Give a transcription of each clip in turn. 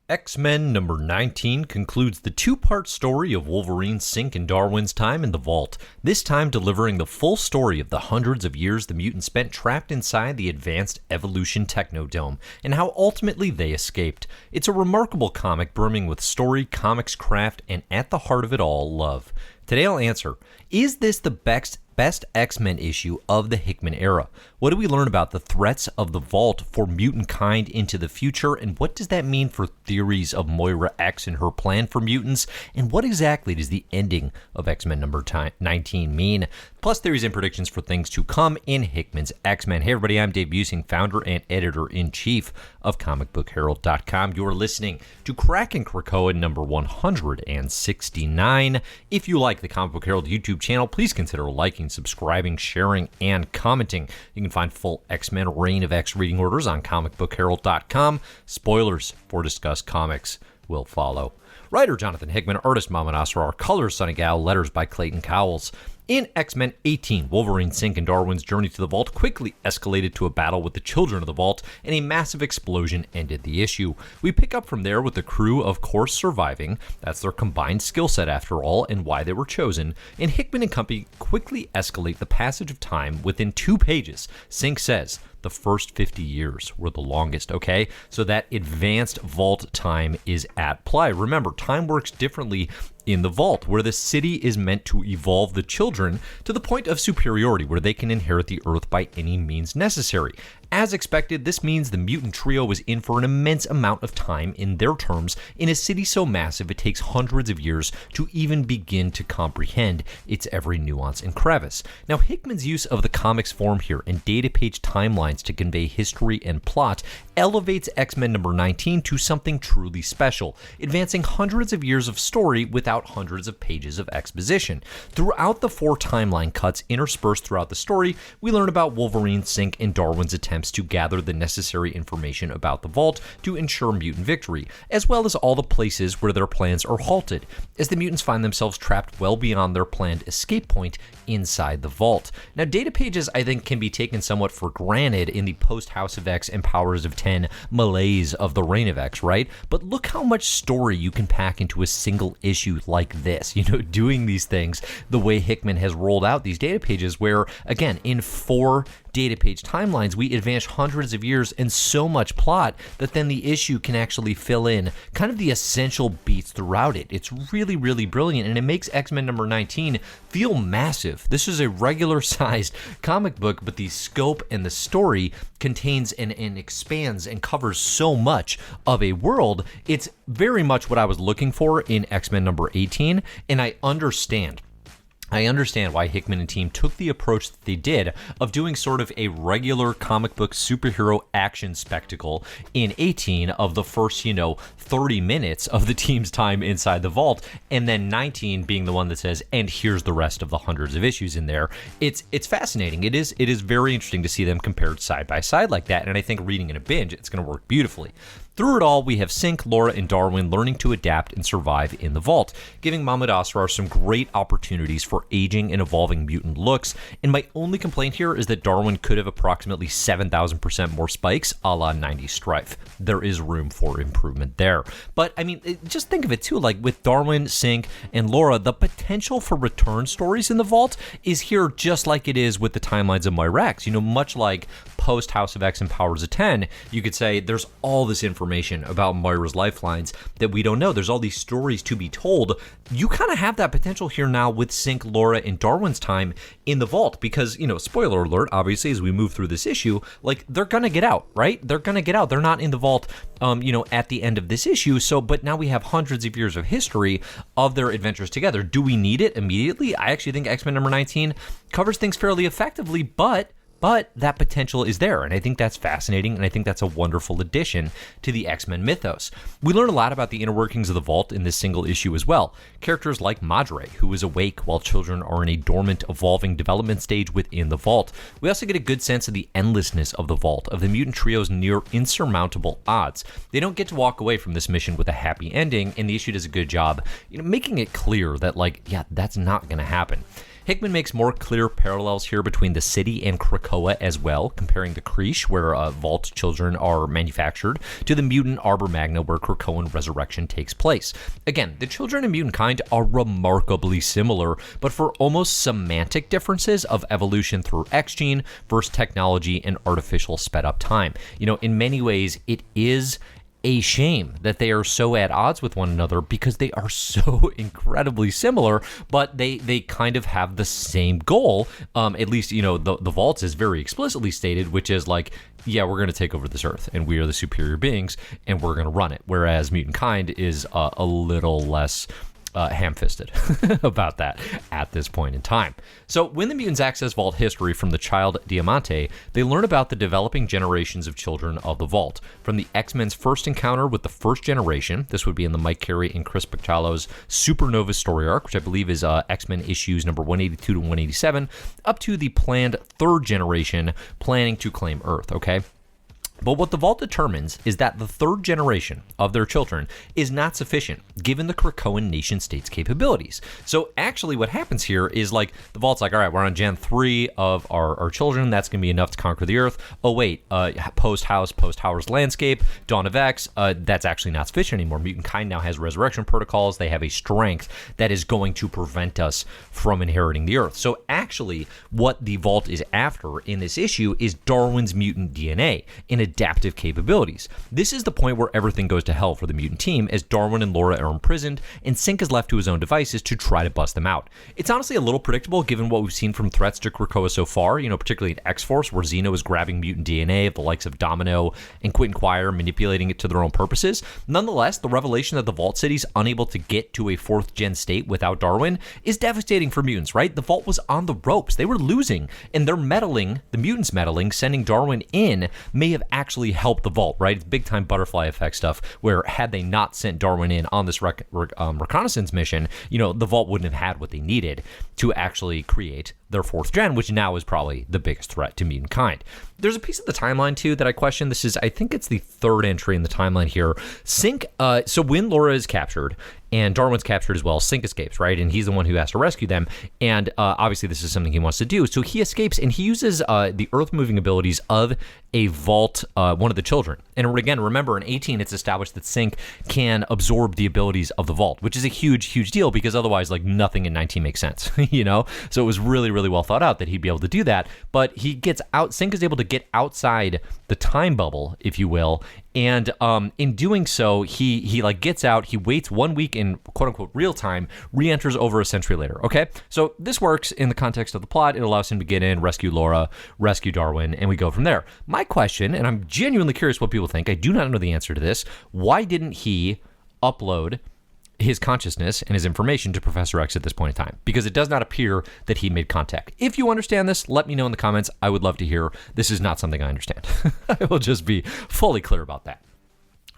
X-Men number 19 concludes the two-part story of Wolverine, Synch and Darwin's time in the Vault, this time delivering the full story of the hundreds of years the mutants spent trapped inside the advanced evolution technodome, and how ultimately they escaped. It's a remarkable comic brimming with story, comics craft, and at the heart of it all, love. Today I'll answer, is this the best X-Men issue of the Hickman era? What do we learn about the threats of the Vault for mutantkind into the future, and what does that mean for theories of Moira X and her plan for mutants, and what exactly does the ending of X-Men number 19 mean? Plus theories and predictions for things to come in Hickman's X-Men. Hey everybody, I'm Dave Busing, founder and editor-in-chief of comicbookherald.com. You're listening to Krakin Krakoa number 169. If you like the Comic Book Herald YouTube channel, please consider liking, subscribing, sharing, and commenting. You can find full X-Men Reign of X reading orders on comicbookherald.com. Spoilers for discussed comics will follow. Writer Jonathan Hickman, artist Mahmud Asrar, colors Sonny Gal, letters by Clayton Cowles. In X-Men 18, Wolverine, Synch, and Darwin's journey to the Vault quickly escalated to a battle with the children of the Vault, and a massive explosion ended the issue. We pick up from there with the crew, of course, surviving. That's their combined skill set, after all, and why they were chosen. And Hickman and company quickly escalate the passage of time within 2 pages. Synch says, the first 50 years were the longest, okay? So that advanced Vault time is at play. Remember, time works differently in the Vault, where the city is meant to evolve the children to the point of superiority, where they can inherit the Earth by any means necessary. As expected, this means the mutant trio was in for an immense amount of time, in their terms, in a city so massive it takes hundreds of years to even begin to comprehend its every nuance and crevice. Now, Hickman's use of the comics form here and data page timelines to convey history and plot elevates X-Men number 19 to something truly special, advancing hundreds of years of story without hundreds of pages of exposition. Throughout the 4 timeline cuts interspersed throughout the story, we learn about Wolverine, Synch, and Darwin's attempts to gather the necessary information about the Vault to ensure mutant victory, as well as all the places where their plans are halted, as the mutants find themselves trapped well beyond their planned escape point inside the Vault. Now, data pages, I think, can be taken somewhat for granted in the post-House of X and Powers of 10 malaise of the Reign of X, right? But look how much story you can pack into a single issue like this, doing these things the way Hickman has rolled out these data pages, where, again, in 4 data page timelines, we advance hundreds of years and so much plot that then the issue can actually fill in kind of the essential beats throughout it. It's really, really brilliant, and it makes X-Men number 19 feel massive. This is a regular-sized comic book, but the scope and the story contains and expands and covers so much of a world. It's very much what I was looking for in X-Men number 18, and I understand why Hickman and team took the approach that they did of doing sort of a regular comic book superhero action spectacle in 18 of the first, 30 minutes of the team's time inside the Vault, and then 19 being the one that says, and here's the rest of the hundreds of issues in there. It's fascinating. It is very interesting to see them compared side by side like that, and I think reading in a binge, it's going to work beautifully. Through it all, we have Synch, Laura, and Darwin learning to adapt and survive in the Vault, giving Mahmud Asrar some great opportunities for aging and evolving mutant looks, and my only complaint here is that Darwin could have approximately 7,000% more spikes, a la 90 Strife. There is room for improvement there. But, I mean, just think of it too, like with Darwin, Synch, and Laura, the potential for return stories in the Vault is here just like it is with the timelines of Moira X. Much like post House of X and Powers of 10, you could say there's all this information about Moira's lifelines that we don't know. There's all these stories to be told. You kind of have that potential here now with Synch, Laura, and Darwin's time in the Vault because, spoiler alert, obviously, as we move through this issue, like, they're going to get out, right? They're going to get out. They're not in the Vault, at the end of this issue. So, but now we have hundreds of years of history of their adventures together. Do we need it immediately? I actually think X-Men number 19 covers things fairly effectively, but that potential is there, and I think that's fascinating, and I think that's a wonderful addition to the X-Men mythos. We learn a lot about the inner workings of the Vault in this single issue as well. Characters like Madre, who is awake while children are in a dormant, evolving development stage within the Vault. We also get a good sense of the endlessness of the Vault, of the mutant trio's near insurmountable odds. They don't get to walk away from this mission with a happy ending, and the issue does a good job, making it clear that, that's not going to happen. Hickman makes more clear parallels here between the city and Krakoa as well, comparing the Creche, where Vault children are manufactured, to the mutant Arbor Magna, where Krakoan resurrection takes place. Again, the children in mutantkind are remarkably similar, but for almost semantic differences of evolution through X-gene versus technology and artificial sped-up time. In many ways, it is a shame that they are so at odds with one another because they are so incredibly similar, but they kind of have the same goal. At least, the Vault is very explicitly stated, which is like, yeah, we're going to take over this Earth, and we are the superior beings, and we're going to run it. Whereas mutantkind is a little less ham-fisted about that at this point in time. So when the mutants access Vault history from the child Diamante, they learn about the developing generations of children of the Vault. From the X-Men's first encounter with the first generation, this would be in the Mike Carey and Chris Piccialo's Supernova Story Arc, which I believe is X-Men issues number 182 to 187, up to the planned third generation planning to claim Earth, okay? But what the Vault determines is that the third generation of their children is not sufficient, given the Krakoan nation-state's capabilities. So actually what happens here is like, the Vault's like, all right, we're on Gen 3 of our children, that's going to be enough to conquer the Earth. Oh wait, post-Howard's landscape, Dawn of X, that's actually not sufficient anymore. Mutantkind now has resurrection protocols, they have a strength that is going to prevent us from inheriting the Earth. So actually, what the Vault is after in this issue is Darwin's mutant DNA, in adaptive capabilities. This is the point where everything goes to hell for the mutant team, as Darwin and Laura are imprisoned, and Synch is left to his own devices to try to bust them out. It's honestly a little predictable given what we've seen from threats to Krakoa so far, particularly in X-Force, where Xeno is grabbing mutant DNA of the likes of Domino and Quentin Quire, manipulating it to their own purposes. Nonetheless, the revelation that the Vault City's unable to get to a 4th gen state without Darwin is devastating for mutants, right? The Vault was on the ropes. They were losing, and their meddling, the mutants meddling, sending Darwin in, may have actually helped the Vault, right? It's big time butterfly effect stuff, where had they not sent Darwin in on this reconnaissance mission, the Vault wouldn't have had what they needed to actually create their 4th gen, which now is probably the biggest threat to mutantkind. There's a piece of the timeline too that I question. This is, I think it's the 3rd entry in the timeline here. Synch, so when Laura is captured and Darwin's captured as well, Synch escapes, right? And he's the one who has to rescue them. And obviously this is something he wants to do. So he escapes and he uses the earth moving abilities of a Vault, one of the children. And again, remember in 18, it's established that Synch can absorb the abilities of the Vault, which is a huge, huge deal because otherwise like nothing in 19 makes sense, So it was really, really well thought out that he'd be able to do that. But he gets out, Synch is able to get outside the time bubble, if you will. And in doing so, he like gets out, he waits 1 week in quote unquote real time, re-enters over a century later. Okay, so this works in the context of the plot. It allows him to get in, rescue Laura, rescue Darwin, and we go from there. My question, and I'm genuinely curious what people think, I do not know the answer to this. Why didn't he upload his consciousness and his information to Professor X at this point in time? Because it does not appear that he made contact. If you understand this, let me know in the comments. I would love to hear. This is not something I understand. I will just be fully clear about that.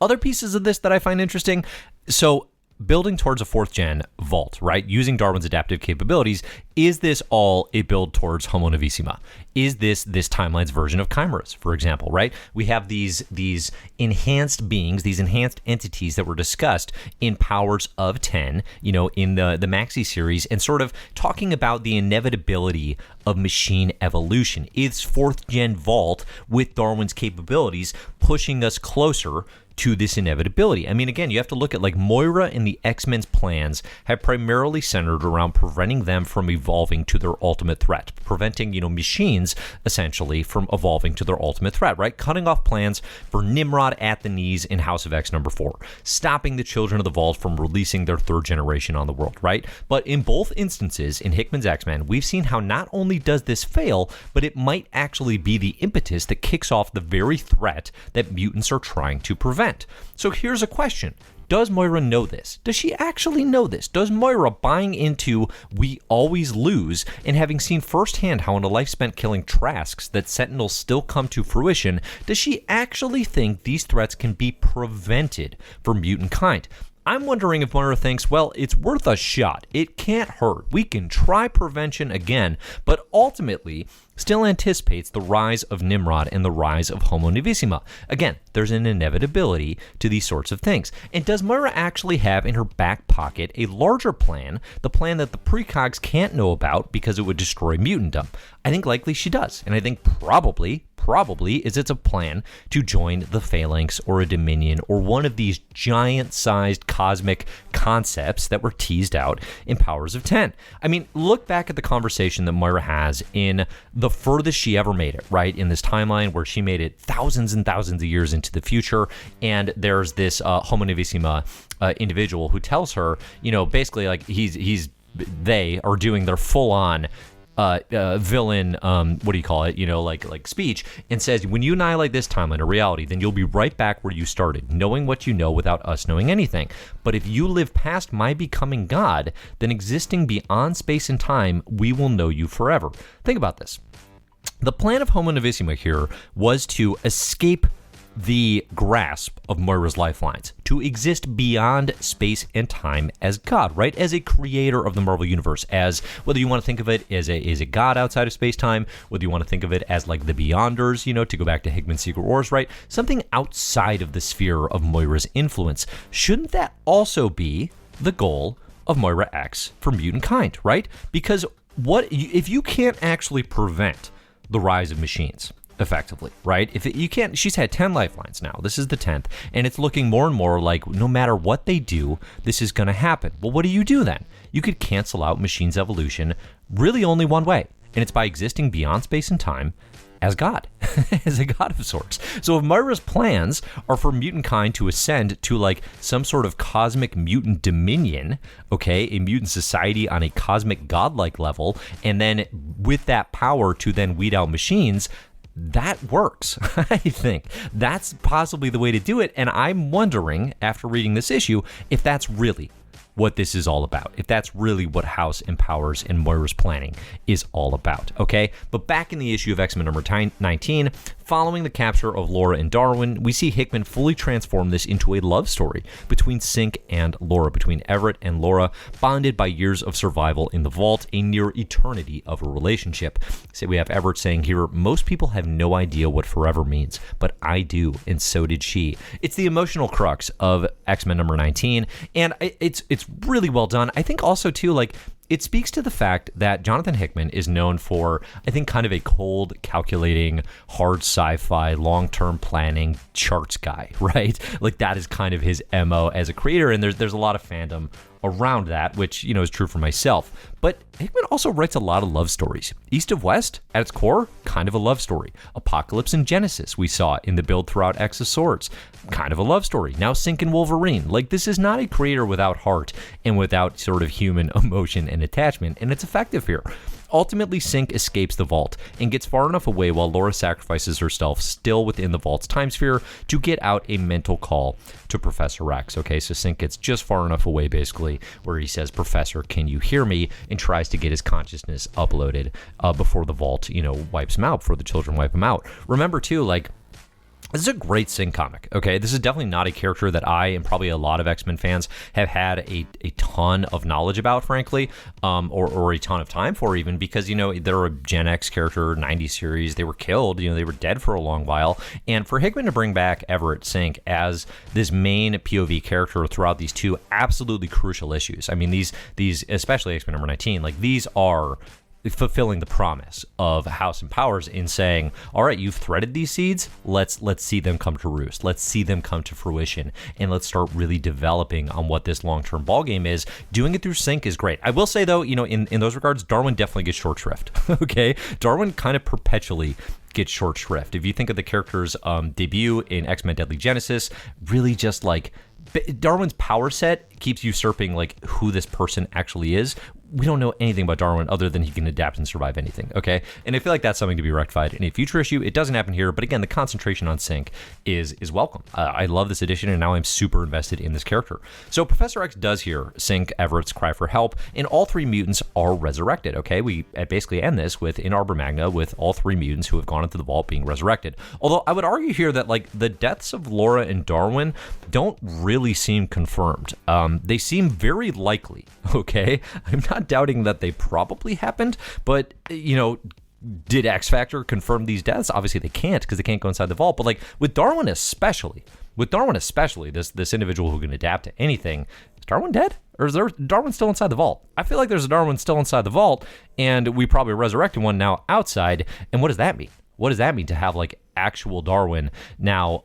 Other pieces of this that I find interesting. So building towards a 4th gen Vault, right? Using Darwin's adaptive capabilities, is this all a build towards Homo Novissima? Is this timeline's version of chimeras, for example, right? We have these enhanced beings, these enhanced entities that were discussed in Powers of 10, in the Maxi series, and sort of talking about the inevitability of machine evolution. Is 4th gen Vault with Darwin's capabilities pushing us closer to this inevitability? I mean, again, you have to look at like Moira and the X-Men's plans have primarily centered around preventing them from evolving to their ultimate threat, preventing, machines essentially from evolving to their ultimate threat, right? Cutting off plans for Nimrod at the knees in House of X number 4, stopping the children of the Vault from releasing their 3rd generation on the world, right? But in both instances, in Hickman's X-Men, we've seen how not only does this fail, but it might actually be the impetus that kicks off the very threat that mutants are trying to prevent. So here's a question. Does Moira know this? Does she actually know this? Does Moira, buying into we always lose and having seen firsthand how in a life spent killing Trasks that Sentinels still come to fruition, does she actually think these threats can be prevented for mutantkind? I'm wondering if Moira thinks, well, it's worth a shot. It can't hurt. We can try prevention again, but ultimately, still anticipates the rise of Nimrod and the rise of Homo Novissima. Again, there's an inevitability to these sorts of things. And does Moira actually have in her back pocket a larger plan, the plan that the precogs can't know about because it would destroy mutantdom? I think likely she does. And I think probably is it's a plan to join the Phalanx or a Dominion or one of these giant-sized cosmic concepts that were teased out in Powers of 10. I mean, look back at the conversation that Moira has in the furthest she ever made it, right? In this timeline where she made it thousands and thousands of years into the future, and there's this Homo Novissima individual who tells her, basically like they are doing their full-on villain, like speech, and says, when you annihilate this timeline or reality, then you'll be right back where you started, knowing what you know without us knowing anything. But if you live past my becoming God, then existing beyond space and time, we will know you forever. Think about this. The plan of Homo Novissima here was to escape the grasp of Moira's lifelines, to exist beyond space and time as God, right? As a creator of the Marvel Universe, as whether you want to think of it as a God outside of space-time, whether you want to think of it as like the Beyonders, to go back to Hickman's Secret Wars, right? Something outside of the sphere of Moira's influence. Shouldn't that also be the goal of Moira X for mutantkind, right? Because if you can't actually prevent the rise of machines, effectively, right? You can't, she's had 10 lifelines now. This is the 10th, and it's looking more and more like no matter what they do, this is going to happen. Well, what do you do then? You could cancel out machines' evolution really only one way, and it's by existing beyond space and time as God, as a god of sorts. So if Moira's plans are for mutantkind to ascend to like some sort of cosmic mutant dominion, okay, a mutant society on a cosmic godlike level, and then with that power to then weed out machines, that works. I think that's possibly the way to do it. And I'm wondering, after reading this issue, if that's really what this is all about, if that's really what House and Powers and Moira's planning is all about, okay? But back in the issue of X-Men number 19, following the capture of Laura and Darwin, we see Hickman fully transform this into a love story between Synch and Laura, between Everett and Laura, bonded by years of survival in the vault, a near eternity of a relationship. So we have Everett saying here, most people have no idea what forever means, but I do, and so did she. It's the emotional crux of X-Men number 19, and it's really well done. I think also, too, like, it speaks to the fact that Jonathan Hickman is known for, I think, kind of a cold, calculating, hard sci-fi, long-term planning charts guy, right? Like, that is kind of his MO as a creator, and there's a lot of fandom around that, which, is true for myself. But Hickman also writes a lot of love stories. East of West, at its core, kind of a love story. Apocalypse and Genesis, we saw in the build throughout X of Swords, kind of a love story. Now Synch and Wolverine. Like, this is not a creator without heart and without sort of human emotion and attachment, and it's effective here. Ultimately, Synch escapes the vault and gets far enough away while Laura sacrifices herself still within the vault's time sphere to get out a mental call to Professor X. Okay, so Synch gets just far enough away, basically, where he says, "Professor, can you hear me?" and tries to get his consciousness uploaded before the vault, wipes him out, before the children wipe him out. Remember, too, like, this is a great Synch comic, okay? This is definitely not a character that I and probably a lot of X-Men fans have had a ton of knowledge about, frankly, or a ton of time for even, because, they're a Gen X character, 90s series. They were killed, they were dead for a long while. And for Hickman to bring back Everett Synch as this main POV character throughout these two absolutely crucial issues. I mean, these especially X-Men number 19, like, these are fulfilling the promise of House and Powers in saying, all right, you've threaded these seeds, let's see them come to roost, let's see them come to fruition, and let's start really developing on what this long-term ballgame is. Doing it through Synch is great. I will say, though, in those regards, Darwin definitely gets short shrift. Okay, Darwin kind of perpetually gets short shrift. If you think of the character's debut in X-Men Deadly Genesis, really just like Darwin's power set keeps usurping like who this person actually is. We don't know anything about Darwin other than he can adapt and survive anything, okay? And I feel like that's something to be rectified in a future issue. It doesn't happen here, but again, the concentration on Synch is welcome. I love this edition, and now I'm super invested in this character. So Professor X does hear Synch Everett's cry for help, and all three mutants are resurrected, okay? We basically end this with in Arbor Magna with all three mutants who have gone into the vault being resurrected. Although I would argue here that like the deaths of Laura and Darwin don't really seem confirmed. They seem very likely, okay? I'm not doubting that they probably happened, but did X Factor confirm these deaths? Obviously they can't, because they can't go inside the vault. But like with Darwin especially, this individual who can adapt to anything, is Darwin dead? Or is there Darwin still inside the vault? I feel like there's a Darwin still inside the vault, and we probably resurrected one now outside. And what does that mean? What does that mean to have like actual Darwin now,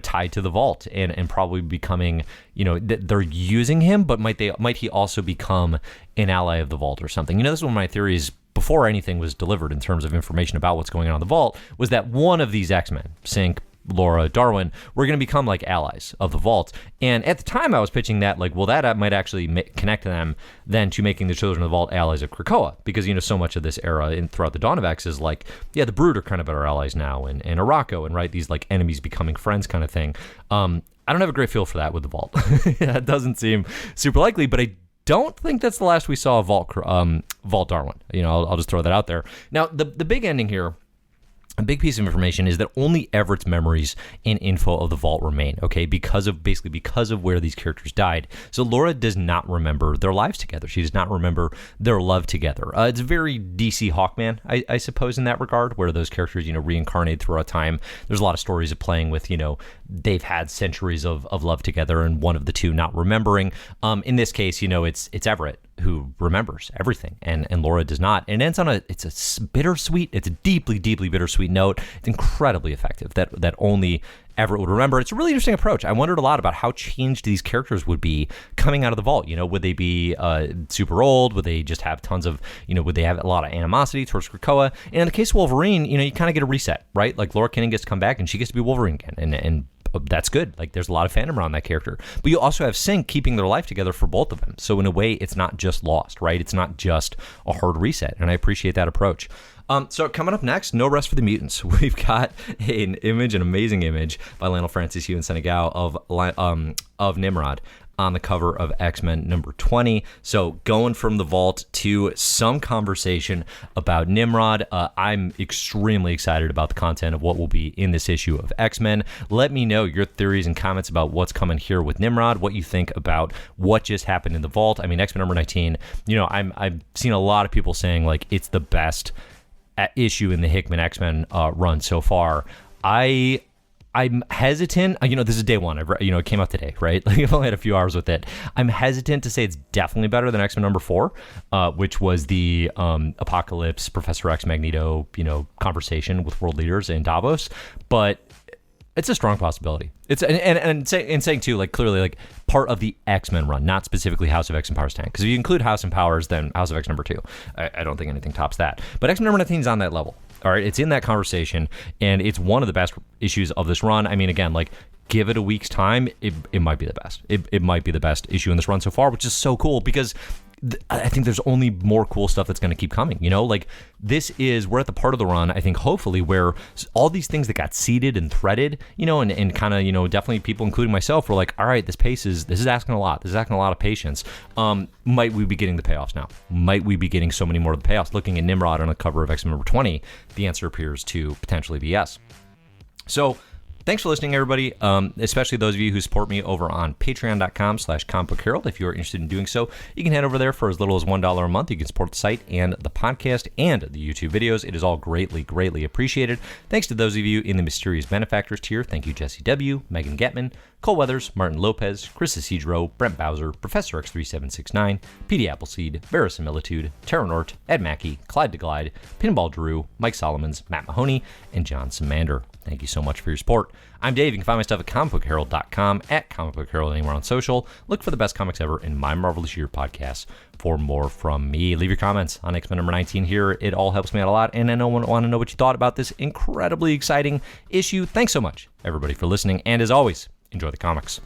tied to the vault and probably becoming, they're using him, but might he also become an ally of the vault or something? This is one of my theories before anything was delivered in terms of information about what's going on in the vault, was that one of these X-Men, Synch, Laura, Darwin, were going to become like allies of the vault. And at the time I was pitching that, like, well, that might actually connect them then to making the Children of the Vault allies of Krakoa, because, so much of this era and throughout the Dawn of X is like, yeah, the Brood are kind of our allies now, and Arakko, and right, these like enemies becoming friends kind of thing. I don't have a great feel for that with the vault. That doesn't seem super likely, but I don't think that's the last we saw of Vault Darwin. I'll just throw that out there. Now, the big ending here, a big piece of information, is that only Everett's memories and info of the vault remain, okay, because of where these characters died. So Laura does not remember their lives together. She does not remember their love together. It's very DC Hawkman, I suppose, in that regard, where those characters, reincarnate throughout time. There's a lot of stories of playing with, they've had centuries of love together and one of the two not remembering. In this case, it's Everett who remembers everything, and Laura does not. And it ends on it's a deeply, deeply bittersweet note. It's incredibly effective that only Everett would remember. It's a really interesting approach. I wondered a lot about how changed these characters would be coming out of the vault. Would they be super old? Would they just have tons of, would they have a lot of animosity towards Krakoa? And in the case of Wolverine, you kind of get a reset, right? Like Laura Kinnan gets to come back and she gets to be Wolverine again. And that's good. Like, there's a lot of fandom around that character. But you also have Synch keeping their life together for both of them. So in a way, it's not just lost, right? It's not just a hard reset. And I appreciate that approach. So coming up next, No Rest for the Mutants. We've got an amazing image by Lionel Francis Hugh and Senegal of Nimrod on the cover of X-Men number 20. So going from the vault to some conversation about Nimrod. I'm extremely excited about the content of what will be in this issue of X-Men. Let me know your theories and comments about what's coming here with Nimrod, what you think about what just happened in the vault. I mean, X-Men number 19, I've seen a lot of people saying like it's the best issue in the Hickman X-Men run so far. I'm hesitant. This is day one. It came out today, right? Like, I've only had a few hours with it. I'm hesitant to say it's definitely better than X-Men number 4, which was the Apocalypse, Professor X, Magneto, conversation with world leaders in Davos. But it's a strong possibility. It's saying too, like, clearly, like, part of the X-Men run, not specifically House of X and Powers 10. Because if you include House and Powers, then House of X number 2. I don't think anything tops that. But X-Men number 19 is on that level. All right, it's in that conversation, and it's one of the best issues of this run. I mean, again, like, give it a week's time, it might be the best. It might be the best issue in this run so far, which is so cool because I think there's only more cool stuff that's going to keep coming. Like, we're at the part of the run, I think, hopefully, where all these things that got seeded and threaded, and kind of, definitely people, including myself, were like, all right, this is asking a lot. This is asking a lot of patience. Might we be getting the payoffs now? Might we be getting so many more of the payoffs? Looking at Nimrod on the cover of X-Men number 20, the answer appears to potentially be yes. So, thanks for listening, everybody, especially those of you who support me over on patreon.com/comicbookherald. If you're interested in doing so, you can head over there for as little as $1 a month. You can support the site and the podcast and the YouTube videos. It is all greatly, greatly appreciated. Thanks to those of you in the Mysterious Benefactors tier. Thank you, Jesse W., Megan Getman, Cole Weathers, Martin Lopez, Chris Isidro, Brent Bowser, Professor X3769, PD Appleseed, Verisimilitude, Terra Nort, Ed Mackey, Clyde DeGlide, Pinball Drew, Mike Solomons, Matt Mahoney, and John Samander. Thank you so much for your support. I'm Dave. You can find my stuff at comicbookherald.com, at comicbookherald anywhere on social. Look for the best comics ever in My Marvelous Year podcast for more from me. Leave your comments on X-Men number 19 here. It all helps me out a lot, and I want to know what you thought about this incredibly exciting issue. Thanks so much, everybody, for listening, and as always, enjoy the comics.